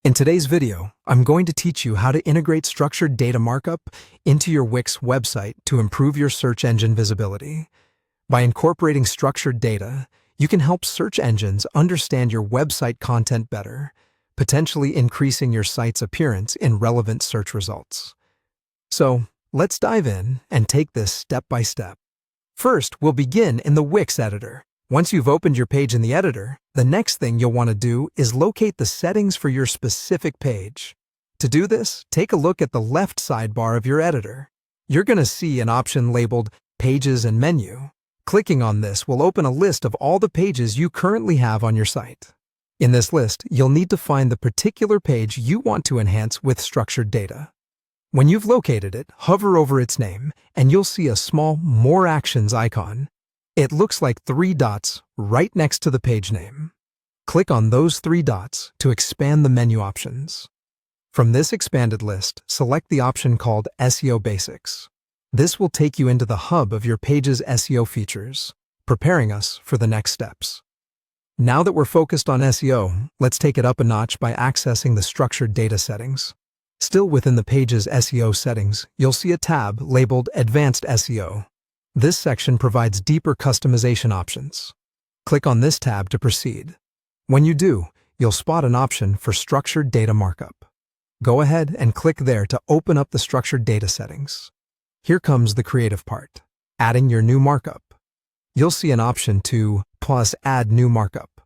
In today's video, I'm going to teach you how to integrate structured data markup into your Wix website to improve your search engine visibility. By incorporating structured data, you can help search engines understand your website content better, potentially increasing your site's appearance in relevant search results. So, let's dive in and take this step by step. First, we'll begin in the Wix editor. Once you've opened your page in the editor, the next thing you'll want to do is locate the settings for your specific page. To do this, take a look at the left sidebar of your editor. You're going to see an option labeled Pages and Menu. Clicking on this will open a list of all the pages you currently have on your site. In this list, you'll need to find the particular page you want to enhance with structured data. When you've located it, hover over its name, and you'll see a small More Actions icon. It looks like 3 dots right next to the page name. Click on those 3 dots to expand the menu options. From this expanded list, select the option called SEO Basics. This will take you into the hub of your page's SEO features, preparing us for the next steps. Now that we're focused on SEO, let's take it up a notch by accessing the structured data settings. Still within the page's SEO settings, you'll see a tab labeled Advanced SEO. This section provides deeper customization options. Click on this tab to proceed. When you do, you'll spot an option for structured data markup. Go ahead and click there to open up the structured data settings. Here comes the creative part, adding your new markup. You'll see an option to Add New Markup.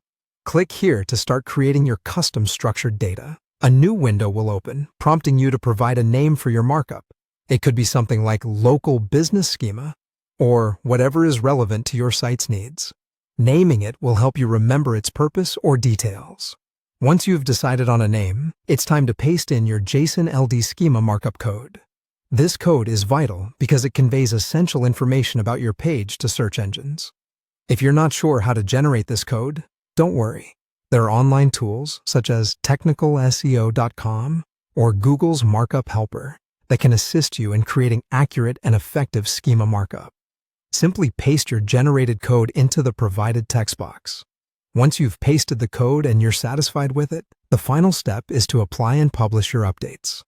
Click here to start creating your custom structured data. A new window will open, prompting you to provide a name for your markup. It could be something like Local Business Schema, or whatever is relevant to your site's needs. Naming it will help you remember its purpose or details. Once you've decided on a name, it's time to paste in your JSON LD schema markup code. This code is vital because it conveys essential information about your page to search engines. If you're not sure how to generate this code, don't worry. There are online tools such as technicalseo.com or Google's Markup Helper that can assist you in creating accurate and effective schema markup. Simply paste your generated code into the provided text box. Once you've pasted the code and you're satisfied with it, the final step is to apply and publish your updates.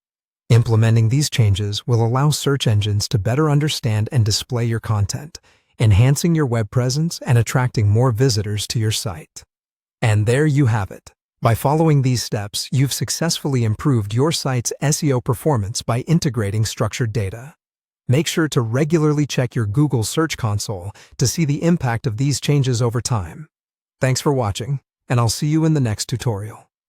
Implementing these changes will allow search engines to better understand and display your content, enhancing your web presence and attracting more visitors to your site. And there you have it. By following these steps, you've successfully improved your site's SEO performance by integrating structured data. Make sure to regularly check your Google Search Console to see the impact of these changes over time. Thanks for watching, and I'll see you in the next tutorial.